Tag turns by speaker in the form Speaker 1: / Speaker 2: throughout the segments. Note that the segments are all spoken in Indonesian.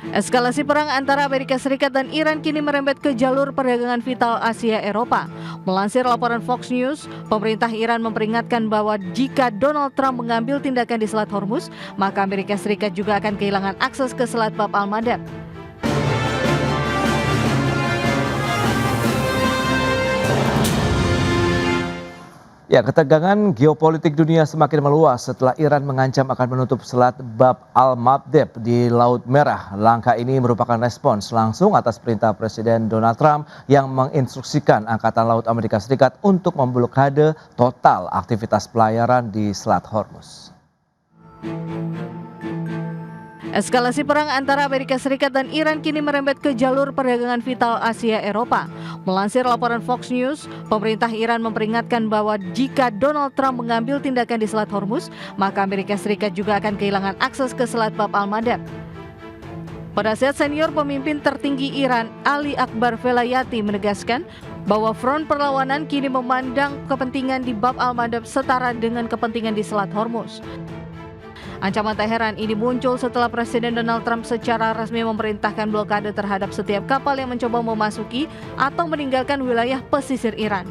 Speaker 1: Eskalasi perang antara Amerika Serikat dan Iran kini merembet ke jalur perdagangan vital Asia Eropa. Melansir laporan Fox News, pemerintah Iran memperingatkan bahwa jika Donald Trump mengambil tindakan di Selat Hormuz, maka Amerika Serikat juga akan kehilangan akses ke Selat Bab al-Mandeb.
Speaker 2: Ya, ketegangan geopolitik dunia semakin meluas setelah Iran mengancam akan menutup Selat Bab al-Mandeb di Laut Merah. Langkah ini merupakan respons langsung atas perintah Presiden Donald Trump yang menginstruksikan Angkatan Laut Amerika Serikat untuk memblokade total aktivitas pelayaran di Selat Hormuz.
Speaker 1: Eskalasi perang antara Amerika Serikat dan Iran kini merembet ke jalur perdagangan vital Asia Eropa. Melansir laporan Fox News, pemerintah Iran memperingatkan bahwa jika Donald Trump mengambil tindakan di Selat Hormuz, maka Amerika Serikat juga akan kehilangan akses ke Selat Bab al-Mandeb. Penasihat senior pemimpin tertinggi Iran, Ali Akbar Velayati, menegaskan bahwa front perlawanan kini memandang kepentingan di Bab al-Mandeb setara dengan kepentingan di Selat Hormuz. Ancaman Teheran ini muncul setelah Presiden Donald Trump secara resmi memerintahkan blokade terhadap setiap kapal yang mencoba memasuki atau meninggalkan wilayah pesisir Iran.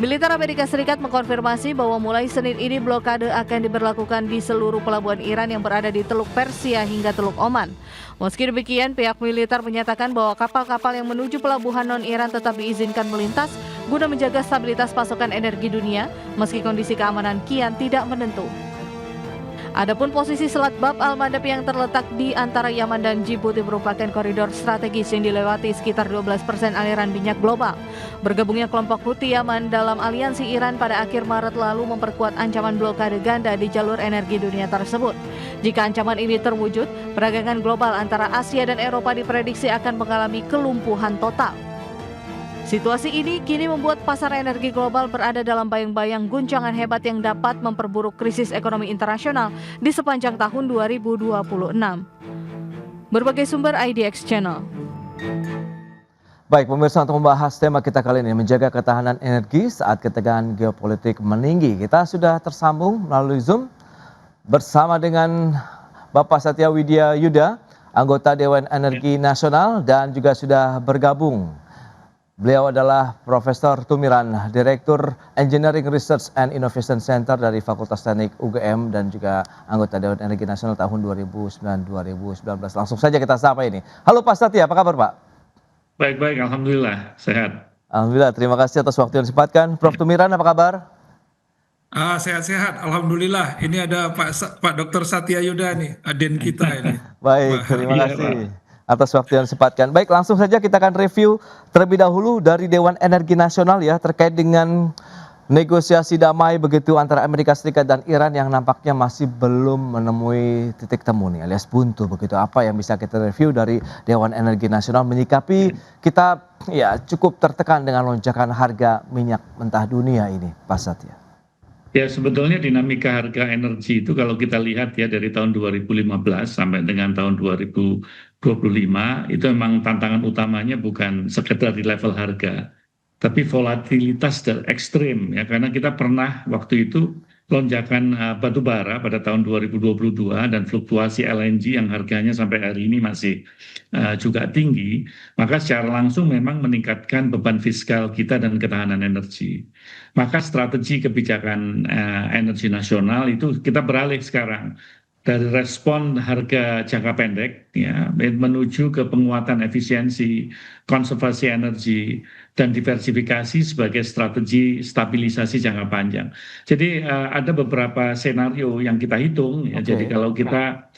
Speaker 1: Militer Amerika Serikat mengkonfirmasi bahwa mulai Senin ini blokade akan diberlakukan di seluruh pelabuhan Iran yang berada di Teluk Persia hingga Teluk Oman. Meski demikian, pihak militer menyatakan bahwa kapal-kapal yang menuju pelabuhan non-Iran tetap diizinkan melintas guna menjaga stabilitas pasokan energi dunia meski kondisi keamanan kian tidak menentu. Adapun posisi Selat Bab al-Mandeb yang terletak di antara Yaman dan Djibouti merupakan koridor strategis yang dilewati sekitar 12% aliran minyak global. Bergabungnya kelompok Houthi Yaman dalam aliansi Iran pada akhir Maret lalu memperkuat ancaman blokade ganda di jalur energi dunia tersebut. Jika ancaman ini terwujud, perdagangan global antara Asia dan Eropa diprediksi akan mengalami kelumpuhan total. Situasi ini kini membuat pasar energi global berada dalam bayang-bayang guncangan hebat yang dapat memperburuk krisis ekonomi internasional di sepanjang tahun 2026. Berbagai sumber IDX Channel.
Speaker 2: Baik, pemirsa, untuk membahas tema kita kali ini, menjaga ketahanan energi saat ketegangan geopolitik meninggi. Kita sudah tersambung melalui Zoom bersama dengan Bapak Satya Widya Yuda, anggota Dewan Energi Nasional, dan juga sudah bergabung. Beliau adalah Profesor Tumiran, Direktur Engineering Research and Innovation Center dari Fakultas Teknik UGM dan juga anggota Dewan Energi Nasional tahun 2009-2019. Langsung saja kita sapa ini. Halo Pak Satya, apa kabar Pak?
Speaker 3: Baik-baik, Alhamdulillah, sehat.
Speaker 2: Alhamdulillah, terima kasih atas waktu yang disempatkan. Prof. Tumiran, apa kabar?
Speaker 4: Sehat-sehat, Alhamdulillah. Ini ada Pak Dr. Satya Yuda nih, aden kita ini.
Speaker 2: Baik, terima kasih atas waktu yang disempatkan. Baik, langsung saja kita akan review terlebih dahulu dari Dewan Energi Nasional ya, terkait dengan negosiasi damai begitu antara Amerika Serikat dan Iran yang nampaknya masih belum menemui titik temu nih, alias buntu begitu. Apa yang bisa kita review dari Dewan Energi Nasional menyikapi kita ya cukup tertekan dengan lonjakan harga minyak mentah dunia ini, Pak Satya?
Speaker 3: Ya, sebetulnya dinamika harga energi itu kalau kita lihat ya dari tahun 2015 sampai dengan tahun 2025 itu memang tantangan utamanya bukan sekedar di level harga, tapi volatilitas dan ekstrim ya, karena kita pernah waktu itu lonjakan batu bara pada tahun 2022 dan fluktuasi LNG yang harganya sampai hari ini masih juga tinggi, maka secara langsung memang meningkatkan beban fiskal kita dan ketahanan energi. Maka strategi kebijakan energi nasional itu kita beralih sekarang dari respon harga jangka pendek ya menuju ke penguatan efisiensi, konservasi energi dan diversifikasi sebagai strategi stabilisasi jangka panjang. Jadi ada beberapa skenario yang kita hitung ya. Jadi kalau kita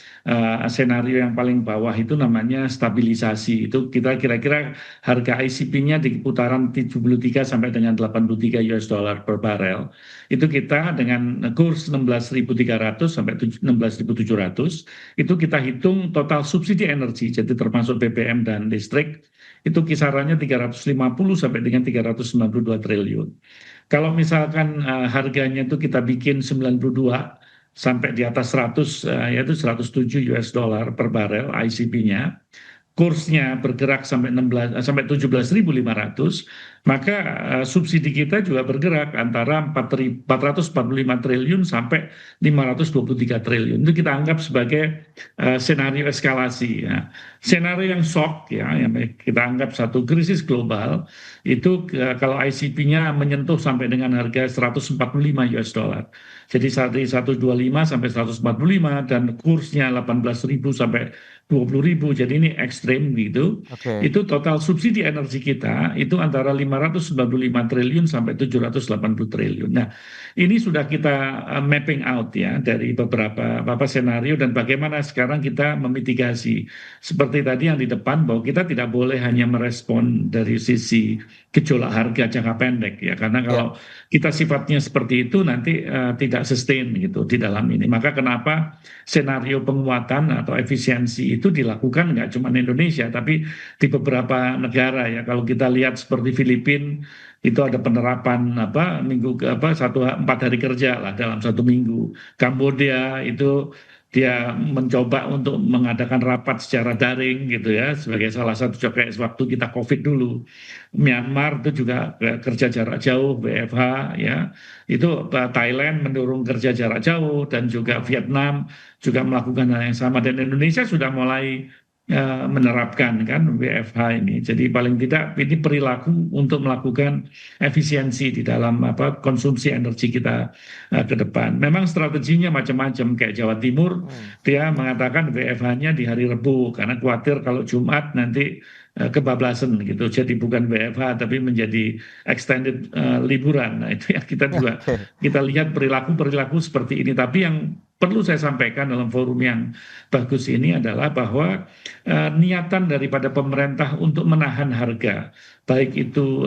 Speaker 3: skenario yang paling bawah itu namanya stabilisasi. Itu kita kira-kira harga ICP-nya di putaran 73 sampai dengan 83 US dollar per barel. Itu kita dengan kurs 16.300 sampai 16.700 itu kita hitung total subsidi energi, jadi termasuk BBM dan listrik itu kisarannya 350 sampai dengan 392 triliun. Kalau misalkan harganya itu kita bikin 92 sampai di atas 100 yaitu 107 US dollar per barel ICP-nya, kursnya bergerak sampai 17.500, maka subsidi kita juga bergerak antara 445 triliun sampai 523 triliun. Itu kita anggap sebagai senario eskalasi. Ya. Senario yang shock, ya, yang kita anggap satu krisis global, itu kalau ICP-nya menyentuh sampai dengan harga 145 US dollar. Jadi dari 125 sampai 145 dan kursnya 18.000 sampai 20.000, jadi ini ekstrim gitu.
Speaker 2: Oke.
Speaker 3: Itu total subsidi energi kita itu antara 595 triliun sampai 780 triliun. Nah, ini sudah kita mapping out ya dari beberapa senario dan bagaimana sekarang kita memitigasi. Seperti tadi yang di depan bahwa kita tidak boleh hanya merespon dari sisi gejolak harga jangka pendek ya, karena kalau kita sifatnya seperti itu nanti tidak sustain gitu di dalam ini. Maka kenapa senario penguatan atau efisiensi itu dilakukan nggak cuma di Indonesia tapi di beberapa negara ya. Kalau kita lihat seperti Filipina itu ada penerapan 4 hari kerja lah dalam 1 minggu. Kamboja itu dia mencoba untuk mengadakan rapat secara daring gitu ya sebagai salah satu kayak waktu kita COVID dulu. Myanmar itu juga kerja jarak jauh WFH ya. Itu Thailand mendorong kerja jarak jauh dan juga Vietnam juga melakukan hal yang sama dan Indonesia sudah mulai menerapkan kan WFH ini. Jadi paling tidak ini perilaku untuk melakukan efisiensi di dalam konsumsi energi kita ke depan. Memang strateginya macam-macam kayak Jawa Timur dia mengatakan WFH-nya di hari Rebu karena khawatir kalau Jumat nanti kebablasan gitu. Jadi bukan WFH tapi menjadi extended liburan. Nah, itu yang kita juga kita lihat perilaku seperti ini. Tapi yang perlu saya sampaikan dalam forum yang bagus ini adalah bahwa niatan daripada pemerintah untuk menahan harga, baik itu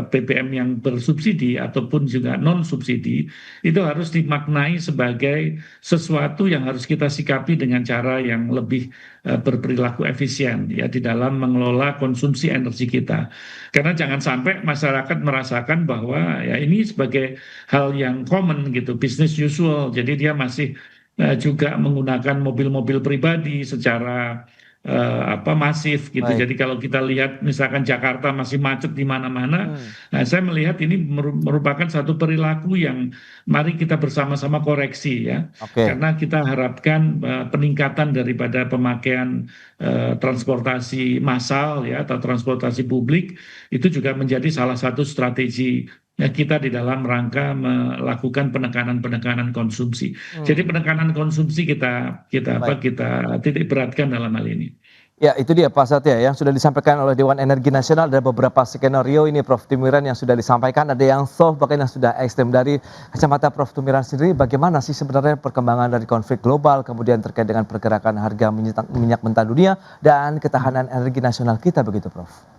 Speaker 3: BBM yang bersubsidi ataupun juga non subsidi, itu harus dimaknai sebagai sesuatu yang harus kita sikapi dengan cara yang lebih berperilaku efisien ya di dalam mengelola konsumsi energi kita. Karena jangan sampai masyarakat merasakan bahwa ya ini sebagai hal yang common gitu, business usual. Jadi dia masih juga menggunakan mobil-mobil pribadi secara masif gitu.
Speaker 2: Baik.
Speaker 3: Jadi kalau kita lihat misalkan Jakarta masih macet di mana-mana, saya melihat ini merupakan satu perilaku yang mari kita bersama-sama koreksi ya. Karena kita harapkan peningkatan daripada pemakaian transportasi massal ya atau transportasi publik itu juga menjadi salah satu strategi kita di dalam rangka melakukan penekanan konsumsi. Jadi penekanan konsumsi kita titik beratkan dalam hal ini.
Speaker 2: Ya, itu dia Pak Satya yang sudah disampaikan oleh Dewan Energi Nasional. Ada beberapa skenario ini Prof. Timiran yang sudah disampaikan, ada yang soft bahkan yang sudah ekstrem. Dari kacamata Prof. Timiran sendiri, bagaimana sih sebenarnya perkembangan dari konflik global, kemudian terkait dengan pergerakan harga minyak mentah dunia dan ketahanan energi nasional kita begitu Prof?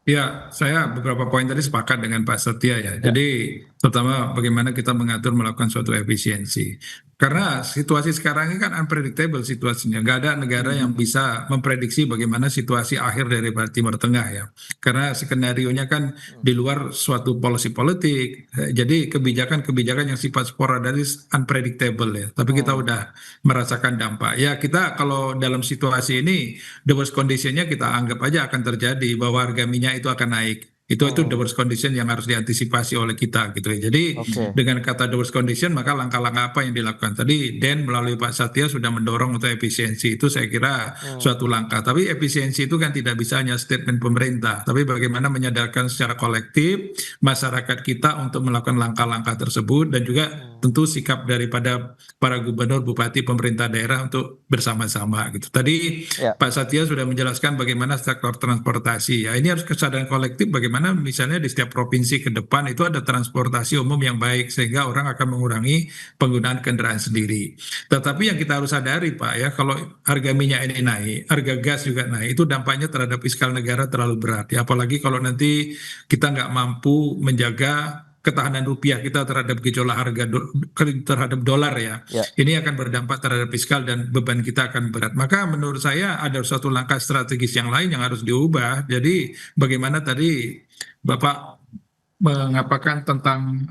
Speaker 4: Ya, saya beberapa poin tadi sepakat dengan Pak Setia ya. Jadi pertama bagaimana kita mengatur melakukan suatu efisiensi. Karena situasi sekarang ini kan unpredictable situasinya. Nggak ada negara yang bisa memprediksi bagaimana situasi akhir dari Timur Tengah ya. Karena skenario-nya kan di luar suatu policy politik. Jadi kebijakan-kebijakan yang sifat sporadis unpredictable ya. Tapi kita udah merasakan dampak. Ya kita kalau dalam situasi ini the worst condition-nya kita anggap aja akan terjadi bahwa harga minyak itu akan naik. Itu the worst condition yang harus diantisipasi oleh kita gitu ya. Jadi dengan kata the worst condition maka langkah-langkah apa yang dilakukan tadi Den melalui Pak Satya sudah mendorong untuk efisiensi, itu saya kira suatu langkah. Tapi efisiensi itu kan tidak bisa hanya statement pemerintah, tapi bagaimana menyadarkan secara kolektif masyarakat kita untuk melakukan langkah-langkah tersebut dan juga tentu sikap daripada para gubernur, bupati, pemerintah daerah untuk bersama-sama gitu. Tadi Pak Satya sudah menjelaskan bagaimana sektor transportasi ya. Ini harus kesadaran kolektif bagaimana misalnya di setiap provinsi ke depan itu ada transportasi umum yang baik sehingga orang akan mengurangi penggunaan kendaraan sendiri. Tetapi yang kita harus sadari Pak ya, kalau harga minyak ini naik, harga gas juga naik, itu dampaknya terhadap fiskal negara terlalu berat ya. Apalagi kalau nanti kita nggak mampu menjaga ketahanan rupiah kita terhadap gejolak harga terhadap dolar ya. Ini akan berdampak terhadap fiskal dan beban kita akan berat. Maka menurut saya ada suatu langkah strategis yang lain yang harus diubah. Jadi bagaimana tadi Bapak mengapakan tentang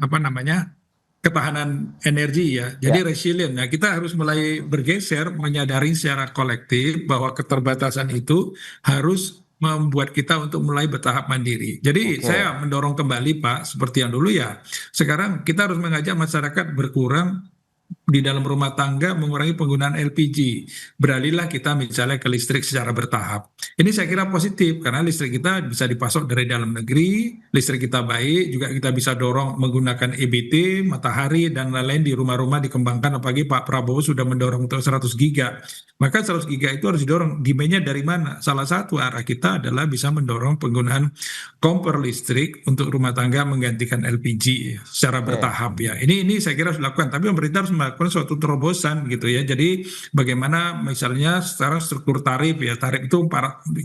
Speaker 4: ketahanan energi ya. Jadi resilient. Nah, kita harus mulai bergeser menyadari secara kolektif bahwa keterbatasan itu harus membuat kita untuk mulai bertahap mandiri. Jadi
Speaker 2: Oke.
Speaker 4: saya mendorong kembali Pak, seperti yang dulu ya. Sekarang kita harus mengajak masyarakat berkurang di dalam rumah tangga, mengurangi penggunaan LPG. Beralihlah kita misalnya ke listrik secara bertahap. Ini saya kira positif karena listrik kita bisa dipasok dari dalam negeri, listrik kita baik, juga kita bisa dorong menggunakan EBT, matahari dan lain-lain di rumah-rumah dikembangkan. Apalagi Pak Prabowo sudah mendorong untuk 100 giga. Maka 100 giga itu harus didorong. Demand-nya dari mana? Salah satu arah kita adalah bisa mendorong penggunaan kompor listrik untuk rumah tangga menggantikan LPG secara
Speaker 2: Oke.
Speaker 4: bertahap ya. Ini saya kira harus dilakukan, tapi pemerintah harus melakukan suatu terobosan gitu ya. Jadi bagaimana misalnya sekarang struktur tarif ya, tarif itu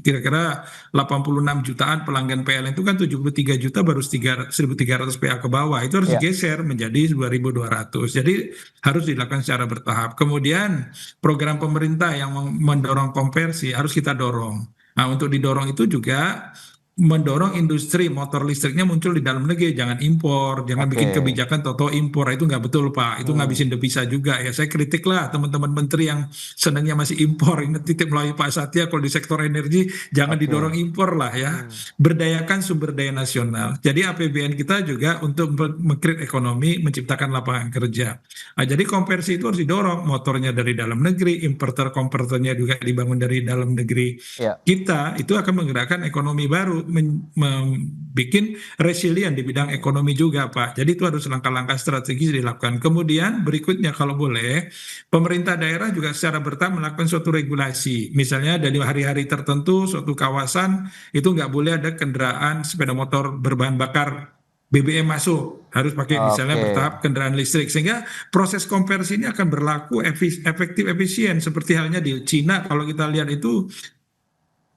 Speaker 4: kira-kira 86 jutaan pelanggan PLN itu kan 73 juta baru 1.300 PA ke bawah. Itu harus
Speaker 2: Ya.
Speaker 4: digeser menjadi 2.200. Jadi harus dilakukan secara bertahap. Kemudian program pemerintah yang mendorong konversi harus kita dorong. Nah, untuk didorong itu juga mendorong industri motor listriknya muncul di dalam negeri, jangan impor, jangan bikin
Speaker 2: Oke.
Speaker 4: kebijakan toto impor, itu nggak betul Pak, itu ngabisin devisa juga ya. Saya kritik lah teman-teman menteri yang senangnya masih impor, ini titip melalui Pak Satya, kalau di sektor energi jangan
Speaker 2: Oke.
Speaker 4: didorong impor lah ya, berdayakan sumber daya nasional. Jadi APBN kita juga untuk mengkreat ekonomi, menciptakan lapangan kerja. Nah, jadi konversi itu harus didorong, motornya dari dalam negeri, importer-konverternya juga dibangun dari dalam negeri.
Speaker 2: Ya.
Speaker 4: Kita itu akan menggerakkan ekonomi baru, membuat resilient di bidang ekonomi juga Pak. Jadi itu harus langkah-langkah strategis dilakukan. Kemudian berikutnya kalau boleh, pemerintah daerah juga secara bertahap melakukan suatu regulasi. Misalnya dari hari-hari tertentu suatu kawasan itu nggak boleh ada kendaraan sepeda motor berbahan bakar BBM masuk, harus pakai misalnya
Speaker 2: Oke.
Speaker 4: bertahap kendaraan listrik, sehingga proses konversi ini akan berlaku efektif, efisien, seperti halnya di Cina. Kalau kita lihat itu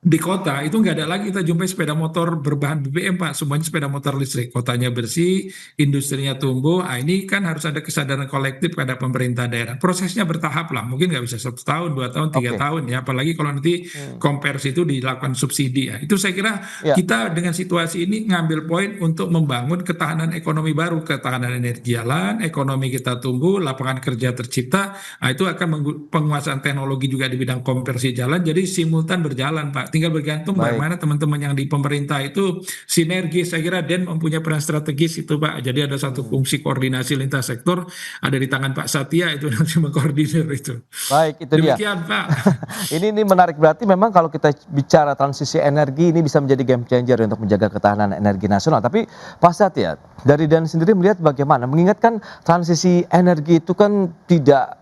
Speaker 4: di kota itu nggak ada lagi kita jumpai sepeda motor berbahan BBM Pak, semuanya sepeda motor listrik, kotanya bersih, industrinya tumbuh. Nah, ini kan harus ada kesadaran kolektif pada pemerintah daerah. Prosesnya bertahap lah, mungkin nggak bisa 1 tahun, 2 tahun, 3 tahun ya, apalagi kalau nanti konversi itu dilakukan subsidi ya. Itu saya kira
Speaker 2: Ya.
Speaker 4: kita dengan situasi ini ngambil poin untuk membangun ketahanan ekonomi baru, ketahanan energi jalan, ekonomi kita tumbuh, lapangan kerja tercipta. Nah, itu akan penguasaan teknologi juga di bidang konversi jalan, jadi simultan berjalan Pak. Tinggal bergantung
Speaker 2: Baik.
Speaker 4: bagaimana teman-teman yang di pemerintah itu sinergi. Saya kira Den mempunyai peran strategis itu Pak. Jadi ada satu fungsi koordinasi lintas sektor ada di tangan Pak Satya itu nanti mengkoordinir itu.
Speaker 2: Baik, itu dia.
Speaker 4: Demikian Pak.
Speaker 2: Ini menarik, berarti memang kalau kita bicara transisi energi ini bisa menjadi game changer untuk menjaga ketahanan energi nasional. Tapi Pak Satya, dari Dan sendiri melihat bagaimana? Mengingatkan transisi energi itu kan tidak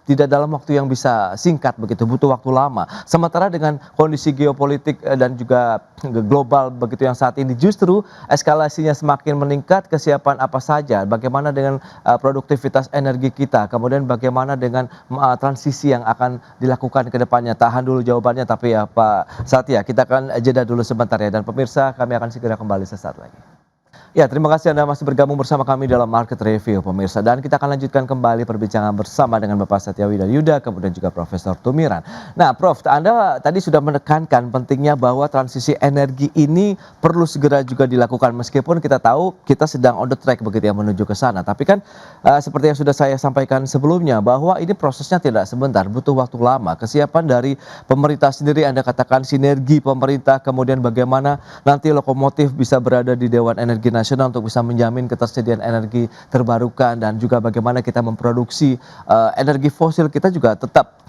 Speaker 2: tidak dalam waktu yang bisa singkat begitu, butuh waktu lama. Sementara dengan kondisi geopolitik dan juga global begitu yang saat ini justru eskalasinya semakin meningkat, kesiapan apa saja, bagaimana dengan produktivitas energi kita, kemudian bagaimana dengan transisi yang akan dilakukan ke depannya. Tahan dulu jawabannya, tapi ya Pak Satya, kita akan jeda dulu sebentar ya, dan pemirsa kami akan segera kembali sesaat lagi. Ya, terima kasih Anda masih bergabung bersama kami dalam Market Review, pemirsa. Dan kita akan lanjutkan kembali perbincangan bersama dengan Bapak Satya Widayuda, kemudian juga Profesor Tumiran. Nah, Prof, Anda tadi sudah menekankan pentingnya bahwa transisi energi ini perlu segera juga dilakukan. Meskipun kita tahu kita sedang on the track begitu ya menuju ke sana. Tapi kan seperti yang sudah saya sampaikan sebelumnya, bahwa ini prosesnya tidak sebentar, butuh waktu lama. Kesiapan dari pemerintah sendiri, Anda katakan sinergi pemerintah, kemudian bagaimana nanti lokomotif bisa berada di Dewan Energi Nasional untuk bisa menjamin ketersediaan energi terbarukan, dan juga bagaimana kita memproduksi energi fosil kita juga tetap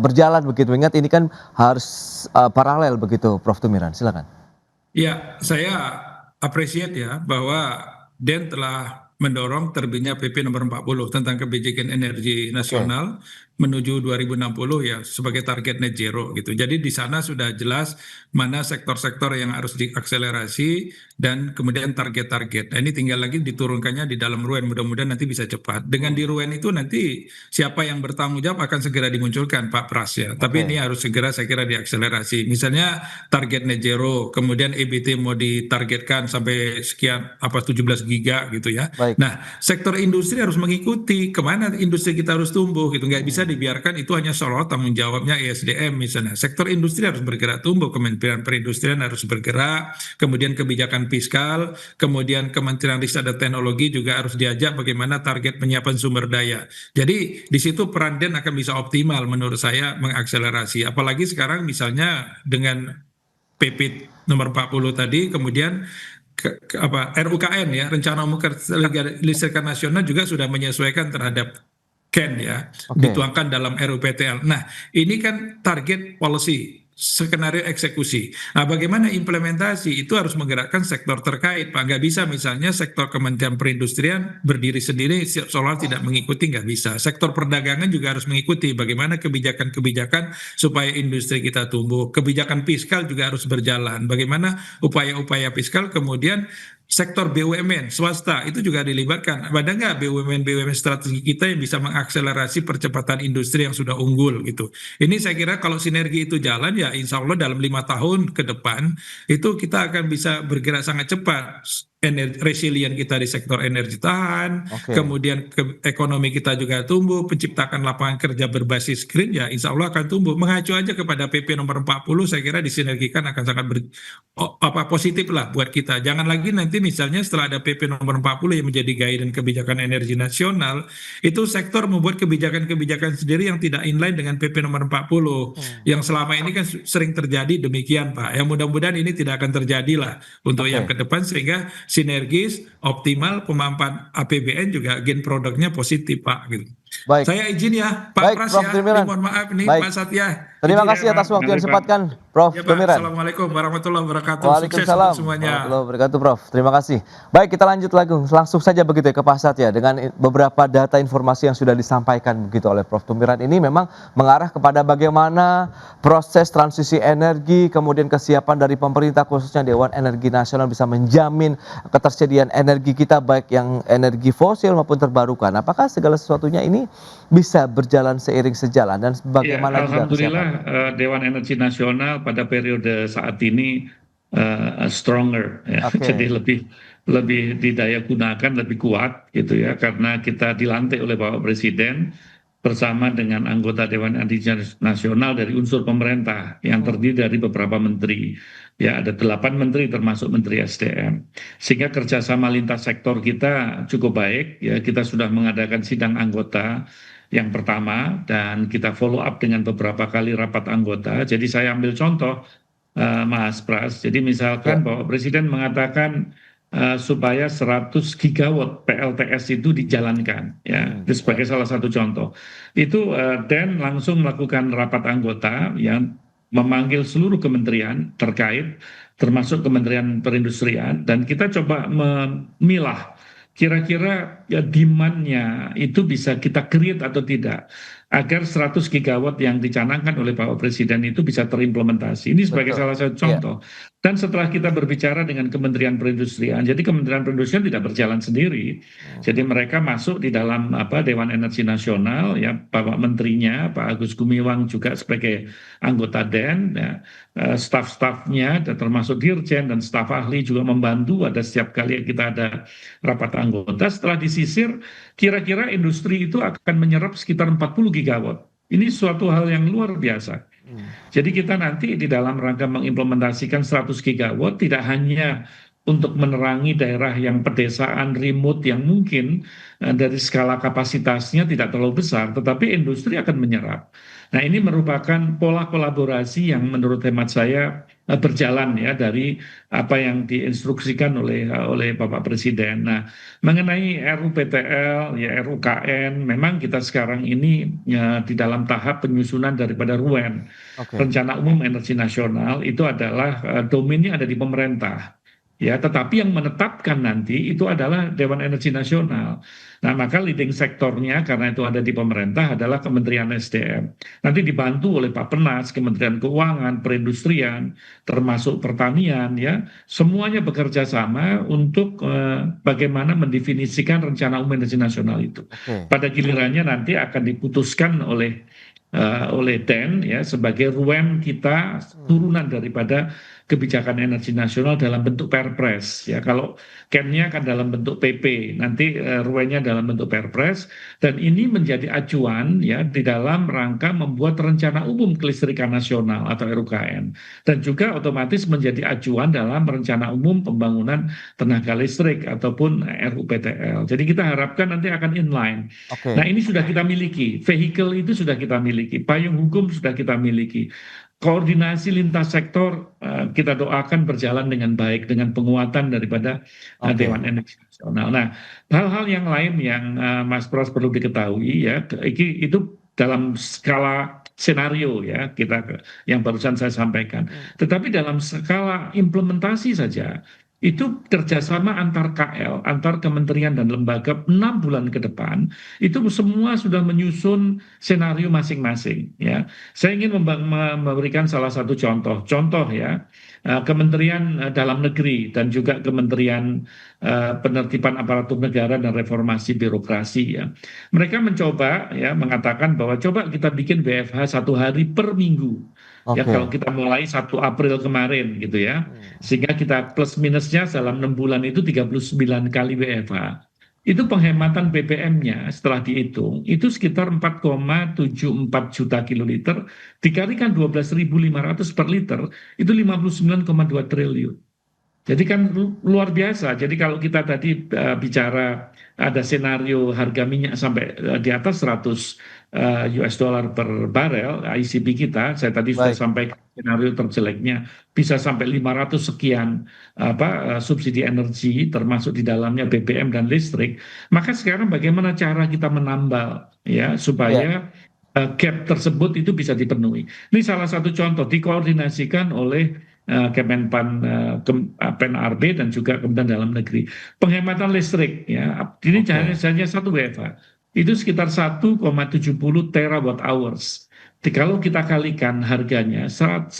Speaker 2: berjalan begitu. Ingat ini kan harus paralel begitu, Prof. Tumiran, silakan.
Speaker 4: Ya, saya appreciate ya bahwa Den telah mendorong terbitnya PP nomor 40 tentang kebijakan energi nasional menuju 2060 ya sebagai target net zero gitu. Jadi di sana sudah jelas mana sektor-sektor yang harus diakselerasi dan kemudian target-target. Nah, ini tinggal lagi diturunkannya di dalam RUEN, mudah-mudahan nanti bisa cepat. Dengan di RUEN itu nanti siapa yang bertanggung jawab akan segera dimunculkan Pak Pras ya. Tapi ini harus segera saya kira diakselerasi. Misalnya target net zero, kemudian EBT mau ditargetkan sampai sekian 17 giga gitu ya.
Speaker 2: Baik.
Speaker 4: Nah, sektor industri harus mengikuti kemana industri kita harus tumbuh gitu. Nggak bisa dibiarkan itu hanya soal tanggung jawabnya ESDM misalnya. Sektor industri harus bergerak tumbuh, Kementerian Perindustrian harus bergerak, kemudian kebijakan fiskal, kemudian Kementerian Riset dan Teknologi juga harus diajak bagaimana target penyiapan sumber daya. Jadi di situ peran Den akan bisa optimal menurut saya mengakselerasi. Apalagi sekarang misalnya dengan PP nomor 40 tadi, kemudian RUKN ya, Rencana Umum Listrikan Nasional juga sudah menyesuaikan terhadap CAN ya,
Speaker 2: Oke.
Speaker 4: dituangkan dalam RUPTL. Nah, ini kan target policy, skenario eksekusi. Nah, bagaimana implementasi itu harus menggerakkan sektor terkait, Pak. Nggak bisa misalnya sektor Kementerian Perindustrian berdiri sendiri, seolah tidak mengikuti, nggak bisa. Sektor perdagangan juga harus mengikuti bagaimana kebijakan-kebijakan supaya industri kita tumbuh. Kebijakan fiskal juga harus berjalan. Bagaimana upaya-upaya fiskal, kemudian sektor BUMN swasta itu juga dilibatkan. Ada nggak BUMN strategi kita yang bisa mengakselerasi percepatan industri yang sudah unggul gitu. Ini saya kira kalau sinergi itu jalan ya insya Allah dalam 5 tahun ke depan itu kita akan bisa bergerak sangat cepat. Resilient kita di sektor energi tahan,
Speaker 2: Oke.
Speaker 4: kemudian ekonomi kita juga tumbuh, penciptakan lapangan kerja berbasis green ya insya Allah akan tumbuh. Mengacu aja kepada PP nomor 40 saya kira disinergikan akan sangat positif lah buat kita. Jangan lagi nanti misalnya setelah ada PP nomor 40 yang menjadi guidance kebijakan energi nasional, itu sektor membuat kebijakan-kebijakan sendiri yang tidak inline dengan PP nomor 40. Yang selama ini kan sering terjadi demikian, Pak. Yang mudah-mudahan ini tidak akan terjadi lah untuk
Speaker 2: Oke.
Speaker 4: yang ke depan sehingga sinergis, optimal, pemanfaatan APBN juga gain produknya positif, Pak. Gitu.
Speaker 2: Baik.
Speaker 4: Saya izin ya, Pak
Speaker 2: Baik,
Speaker 4: Pras
Speaker 2: Prof.
Speaker 4: ya.
Speaker 2: Trimiran.
Speaker 4: Mohon maaf nih,
Speaker 2: Baik.
Speaker 4: Pak Satya.
Speaker 2: Terima
Speaker 4: Izin
Speaker 2: kasih
Speaker 4: ya,
Speaker 2: atas
Speaker 4: Pak.
Speaker 2: waktu yang
Speaker 3: Mari, Pak.
Speaker 2: disempatkan, Prof.
Speaker 4: Ya Pak,
Speaker 2: Trimiran.
Speaker 4: Assalamualaikum warahmatullahi wabarakatuh. Sukses
Speaker 2: Waalaikumsalam
Speaker 4: untuk semuanya.
Speaker 2: warahmatullahi wabarakatuh, Prof. Terima kasih. Baik, kita lanjut lagi langsung saja begitu ya ke Pak Satya dengan beberapa data informasi yang sudah disampaikan begitu oleh Prof. Tumiran ini memang mengarah kepada bagaimana proses transisi energi, kemudian kesiapan dari pemerintah khususnya Dewan Energi Nasional bisa menjamin ketersediaan energi kita baik yang energi fosil maupun terbarukan. Apakah segala sesuatunya ini bisa berjalan seiring sejalan dan bagaimana juga
Speaker 3: Alhamdulillah
Speaker 2: kesiapan?
Speaker 3: Dewan Energi Nasional pada periode saat ini stronger ya.
Speaker 2: Oke.
Speaker 3: Jadi lebih didaya gunakan, lebih kuat gitu ya, karena kita dilantik oleh Bapak Presiden bersama dengan anggota Dewan Energi Nasional dari unsur pemerintah yang terdiri dari beberapa menteri. Ya, ada 8 menteri termasuk Menteri SDM. Sehingga kerjasama lintas sektor kita cukup baik. Ya, kita sudah mengadakan sidang anggota yang pertama dan kita follow up dengan beberapa kali rapat anggota. Jadi saya ambil contoh, Mas Pras. Jadi misalkan Bapak Presiden mengatakan supaya 100 gigawatt PLTS itu dijalankan, ya, itu sebagai salah satu contoh. Itu Dan langsung melakukan rapat anggota yang memanggil seluruh kementerian terkait, termasuk Kementerian Perindustrian, dan kita coba memilah kira-kira ya demand-nya itu bisa kita create atau tidak agar 100 gigawatt yang dicanangkan oleh Bapak Presiden itu bisa terimplementasi. Ini sebagai
Speaker 2: Betul.
Speaker 3: salah satu contoh. Dan setelah kita berbicara dengan Kementerian Perindustrian, jadi Kementerian Perindustrian tidak berjalan sendiri. Jadi mereka masuk di dalam Dewan Energi Nasional, ya, Bapak Menterinya, Pak Agus Gumiwang juga sebagai anggota DEN, ya, staf-stafnya, termasuk Dirjen dan staf ahli juga membantu. Ada setiap kali kita ada rapat anggota. Setelah disisir, kira-kira industri itu akan menyerap sekitar 40 gigawatt. Ini suatu hal yang luar biasa. Jadi kita nanti di dalam rangka mengimplementasikan 100 gigawatt tidak hanya untuk menerangi daerah yang pedesaan, remote yang mungkin dari skala kapasitasnya tidak terlalu besar, tetapi industri akan menyerap. Nah, ini merupakan pola kolaborasi yang menurut hemat saya berjalan ya dari apa yang diinstruksikan oleh Bapak Presiden. Nah, mengenai RUPTL, ya RUKN, memang kita sekarang ini ya, di dalam tahap penyusunan daripada RUEN, Rencana Umum Energi Nasional, itu adalah domainnya ada di pemerintah. Ya, tetapi yang menetapkan nanti itu adalah Dewan Energi Nasional. Nah, maka leading sektornya karena itu ada di pemerintah adalah Kementerian SDM. Nanti dibantu oleh Pak Penas, Kementerian Keuangan, Perindustrian, termasuk Pertanian, ya, semuanya bekerja sama untuk bagaimana mendefinisikan Rencana Umum Energi Nasional itu. Pada gilirannya nanti akan diputuskan oleh DEN ya sebagai RUEN kita turunan daripada kebijakan energi nasional dalam bentuk Perpres ya. Kalau CAN-nya kan dalam bentuk PP, nanti RUEN-nya dalam bentuk Perpres, dan ini menjadi acuan ya di dalam rangka membuat rencana umum kelistrikan nasional atau RUKN, dan juga otomatis menjadi acuan dalam rencana umum pembangunan tenaga listrik ataupun RUPTL. Jadi kita harapkan nanti akan inline. Nah, ini sudah kita miliki, vehicle itu sudah kita miliki, payung hukum sudah kita miliki. koordinasi lintas sektor kita doakan berjalan dengan baik dengan penguatan daripada
Speaker 2: Oke.
Speaker 3: Dewan Energi Nasional. Nah, hal-hal yang lain yang Mas Pras perlu diketahui ya, itu dalam skala senario ya yang barusan saya sampaikan. Tetapi dalam skala implementasi saja itu kerjasama antar KL, antar kementerian dan lembaga 6 bulan ke depan itu semua sudah menyusun senario masing-masing ya. Saya ingin memberikan salah satu contoh ya, Kementerian Dalam Negeri dan juga Kementerian Penertiban Aparatur Negara dan Reformasi Birokrasi ya. Mereka mencoba ya mengatakan bahwa coba kita bikin WFH 1 hari per minggu. Ya
Speaker 2: Oke.
Speaker 3: kalau kita mulai 1 April kemarin gitu ya. Sehingga kita plus minusnya dalam 6 bulan itu 39 kali WFH. Itu penghematan BBM-nya setelah dihitung, itu sekitar 4,74 juta kiloliter, dikalikan 12.500 per liter, itu 59,2 triliun. Jadi kan luar biasa. Jadi kalau kita tadi bicara ada senario harga minyak sampai di atas 100 US dollar per barel, ICP kita, saya tadi sudah
Speaker 2: Baik.
Speaker 3: sampaikan skenario terjeleknya bisa sampai 500 sekian subsidi energi, termasuk di dalamnya BBM dan listrik. Maka sekarang bagaimana cara kita menambal ya supaya gap tersebut itu bisa dipenuhi. Ini salah satu contoh dikoordinasikan oleh Kemenpan PNRB dan juga Kementerian Dalam Negeri. Penghematan listrik ya, ini hanya 1 WFH. Itu sekitar 1,70 terawatt hours. Kalau kita kalikan harganya 1.881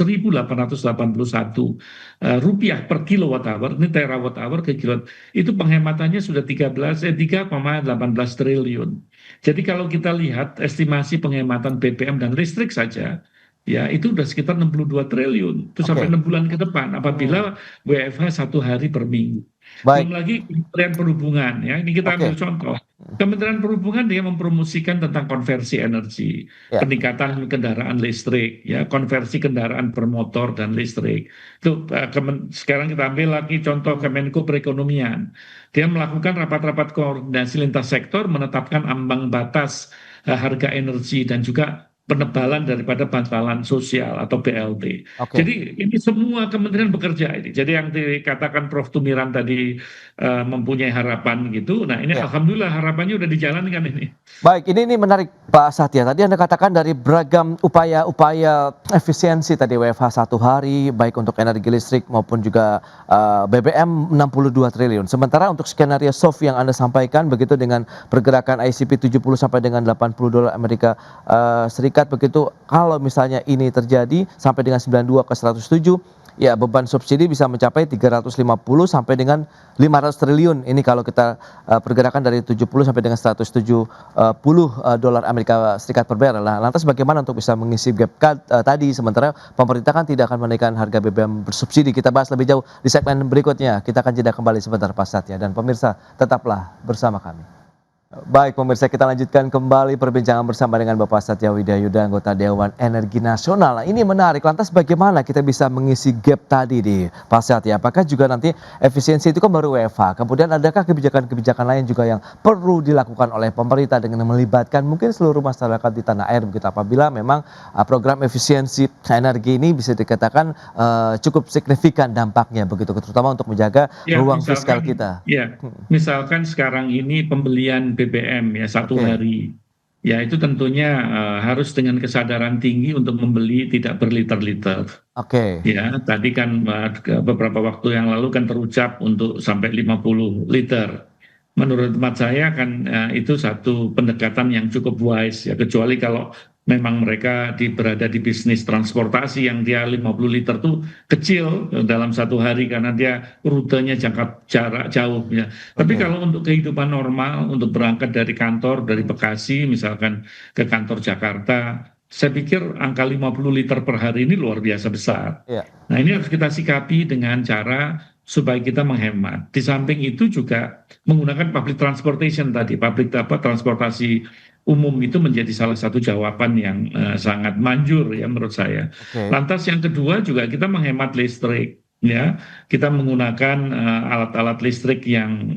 Speaker 3: rupiah per kilowatt hour, ini terawatt hour ke kilowatt, itu penghematannya sudah 3,18 triliun. Jadi kalau kita lihat estimasi penghematan BBM dan listrik saja, ya itu udah sekitar 62 triliun. Itu sampai 6 bulan ke depan apabila WFH 1 hari per minggu.
Speaker 2: Baik.
Speaker 3: Belum lagi Kementerian Perhubungan ya. Ini kita ambil contoh. Kementerian Perhubungan dia mempromosikan tentang konversi energi, peningkatan kendaraan listrik, ya, konversi kendaraan bermotor dan listrik. Itu sekarang kita ambil lagi contoh Kemenko Perekonomian. Dia melakukan rapat-rapat koordinasi lintas sektor, menetapkan ambang batas harga energi dan juga penebalan daripada bantalan sosial atau BLT. Jadi ini semua kementerian bekerja ini. Jadi yang dikatakan Prof. Tumiran tadi mempunyai harapan gitu. Nah ini alhamdulillah harapannya udah dijalankan ini.
Speaker 2: Baik, ini menarik Pak Satya. Tadi Anda katakan dari beragam upaya-upaya efisiensi tadi WFH 1 hari, baik untuk energi listrik maupun juga BBM 62 triliun. Sementara untuk skenario soft yang Anda sampaikan begitu dengan pergerakan ICP 70 sampai dengan 80 dolar Amerika Serikat begitu, kalau misalnya ini terjadi sampai dengan 92 ke 107, ya beban subsidi bisa mencapai 350 sampai dengan 500 triliun. Ini kalau kita pergerakan dari 70 sampai dengan 170 dolar Amerika Serikat per barrel. Nah, lantas bagaimana untuk bisa mengisi gap tadi sementara pemerintah kan tidak akan menaikkan harga BBM bersubsidi. Kita bahas lebih jauh di segmen berikutnya. Kita akan jeda kembali sebentar Pak Satya, dan pemirsa tetaplah bersama kami. Baik pemirsa, kita lanjutkan kembali perbincangan bersama dengan Bapak Satya Widyayuda, anggota Dewan Energi Nasional. Nah, ini menarik, lantas bagaimana kita bisa mengisi gap tadi di Pak Satya? Apakah juga nanti efisiensi itu kan baru WFH, kemudian adakah kebijakan-kebijakan lain juga yang perlu dilakukan oleh pemerintah dengan melibatkan mungkin seluruh masyarakat di tanah air begitu, apabila memang program efisiensi energi ini bisa dikatakan cukup signifikan dampaknya begitu, terutama untuk menjaga ruang fiskal kita.
Speaker 3: Ya, misalkan sekarang ini pembelian BBM ya 1 hari, ya itu tentunya harus dengan kesadaran tinggi untuk membeli tidak berliter-liter. Ya, tadi kan beberapa waktu yang lalu kan terucap untuk sampai 50 liter. Menurut hemat saya kan itu satu pendekatan yang cukup wise ya, kecuali kalau memang mereka berada di bisnis transportasi yang dia 50 liter tuh kecil dalam 1 hari karena dia rutenya jarak jauh ya. Tapi kalau untuk kehidupan normal, untuk berangkat dari kantor, dari Bekasi misalkan ke kantor Jakarta, saya pikir angka 50 liter per hari ini luar biasa besar. Nah ini harus kita sikapi dengan cara supaya kita menghemat. Di samping itu juga menggunakan public transportation tadi, transportasi umum itu menjadi salah satu jawaban yang sangat manjur ya menurut saya. Lantas yang kedua juga kita menghemat listrik ya. Kita menggunakan alat-alat listrik yang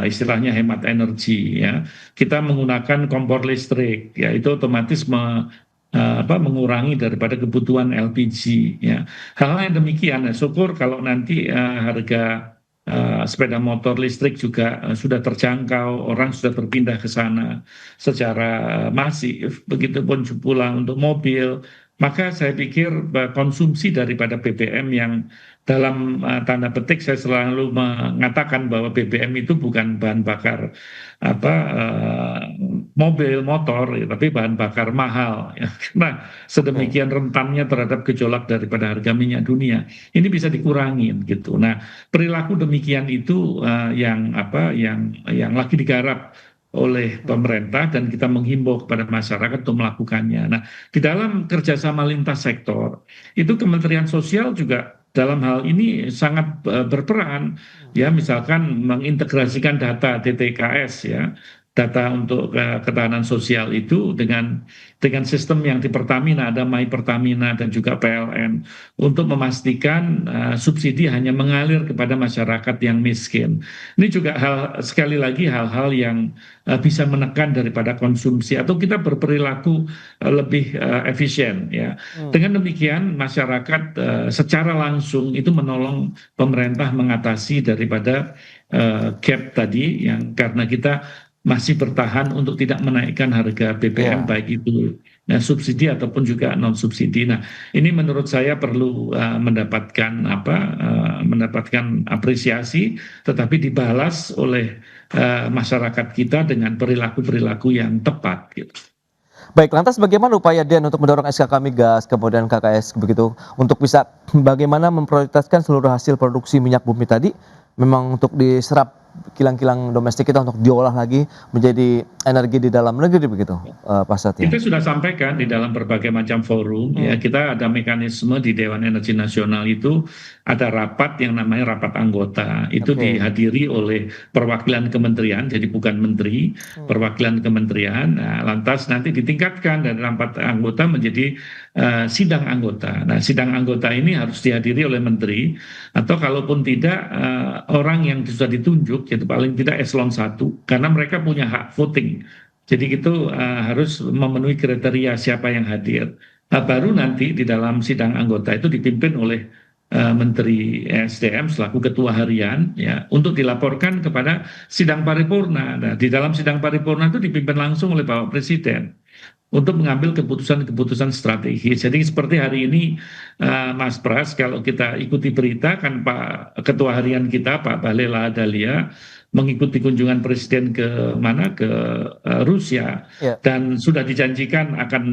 Speaker 3: istilahnya hemat energi ya. Kita menggunakan kompor listrik ya, itu otomatis mengurangi daripada kebutuhan LPG ya. Hal-hal yang demikian, syukur kalau nanti harga sepeda motor listrik juga sudah terjangkau, orang sudah berpindah ke sana secara masif, begitupun pula untuk mobil, maka saya pikir konsumsi daripada BBM yang dalam tanda petik saya selalu mengatakan bahwa BBM itu bukan bahan bakar mobil, motor, ya, tapi bahan bakar mahal. Ya. Karena sedemikian rentannya terhadap gejolak daripada harga minyak dunia, ini bisa dikurangin gitu. Nah, perilaku demikian itu yang lagi digarap oleh pemerintah dan kita menghimbau kepada masyarakat untuk melakukannya. Nah, di dalam kerjasama lintas sektor itu Kementerian Sosial juga dalam hal ini sangat berperan, ya misalkan mengintegrasikan data DTKS ya, data untuk ketahanan sosial itu dengan sistem yang di Pertamina, ada My Pertamina dan juga PLN, untuk memastikan subsidi hanya mengalir kepada masyarakat yang miskin. Ini juga sekali lagi hal-hal yang bisa menekan daripada konsumsi atau kita berperilaku lebih efisien ya. Dengan demikian masyarakat secara langsung itu menolong pemerintah mengatasi daripada gap tadi yang karena kita masih bertahan untuk tidak menaikkan harga BBM baik itu subsidi ataupun juga non subsidi. Nah, ini menurut saya perlu mendapatkan apresiasi, tetapi dibalas oleh masyarakat kita dengan perilaku yang tepat. Gitu.
Speaker 2: Baik, lantas bagaimana upaya DEN untuk mendorong SKK Migas, kemudian KKS begitu, untuk bisa bagaimana memprioritaskan seluruh hasil produksi minyak bumi tadi memang untuk diserap kilang-kilang domestik kita untuk diolah lagi menjadi energi di dalam negeri begitu, Pak Satya?
Speaker 3: Kita sudah sampaikan di dalam berbagai macam forum, ya kita ada mekanisme di Dewan Energi Nasional itu ada rapat yang namanya rapat anggota, itu dihadiri oleh perwakilan kementerian, jadi bukan menteri, perwakilan kementerian, lantas nanti ditingkatkan dari rapat anggota menjadi sidang anggota. Nah, sidang anggota ini harus dihadiri oleh menteri, atau kalaupun tidak orang yang sudah ditunjuk, yaitu paling tidak eselon 1, karena mereka punya hak voting. Jadi itu harus memenuhi kriteria siapa yang hadir. Baru nanti di dalam sidang anggota itu dipimpin oleh Menteri SDM selaku ketua harian ya untuk dilaporkan kepada sidang paripurna. Nah, di dalam sidang paripurna itu dipimpin langsung oleh Bapak Presiden untuk mengambil keputusan-keputusan strategis. Jadi seperti hari ini Mas Pras, kalau kita ikuti berita kan Pak Ketua Harian kita Pak Bahlil Lahadalia mengikuti kunjungan Presiden ke Rusia dan sudah dijanjikan akan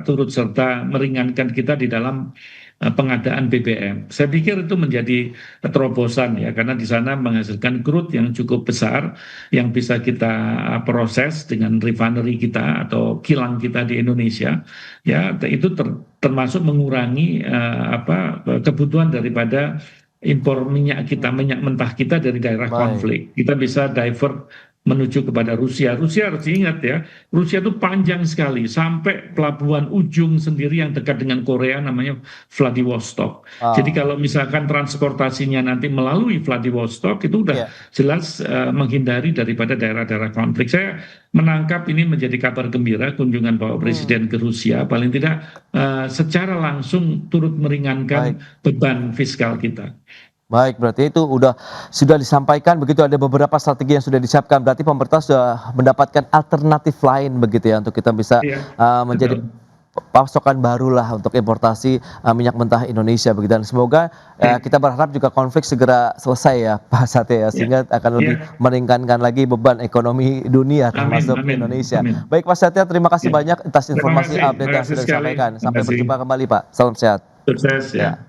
Speaker 3: turut serta meringankan kita di dalam pengadaan BBM. Saya pikir itu menjadi terobosan ya, karena di sana menghasilkan crude yang cukup besar yang bisa kita proses dengan refinery kita atau kilang kita di Indonesia. Ya, itu termasuk mengurangi kebutuhan daripada impor minyak kita, minyak mentah kita dari daerah konflik. Kita bisa divert menuju kepada Rusia. Rusia harus diingat ya, Rusia itu panjang sekali sampai pelabuhan ujung sendiri yang dekat dengan Korea namanya Vladivostok. Jadi kalau misalkan transportasinya nanti melalui Vladivostok itu udah jelas menghindari daripada daerah-daerah konflik. Saya menangkap ini menjadi kabar gembira kunjungan Bapak Presiden ke Rusia, paling tidak secara langsung turut meringankan beban fiskal kita.
Speaker 2: Baik, berarti itu sudah disampaikan begitu, ada beberapa strategi yang sudah disiapkan, berarti pemerintah sudah mendapatkan alternatif lain begitu ya untuk kita bisa menjadi pasokan baru lah untuk importasi minyak mentah Indonesia begitu. Dan semoga kita berharap juga konflik segera selesai ya Pak Satya ya, sehingga akan lebih meringankan lagi beban ekonomi dunia termasuk Indonesia. Baik Pak Satya, terima kasih banyak atas informasi update yang sudah disampaikan. Sampai berjumpa kembali Pak. Salam sehat.
Speaker 3: Sukses ya.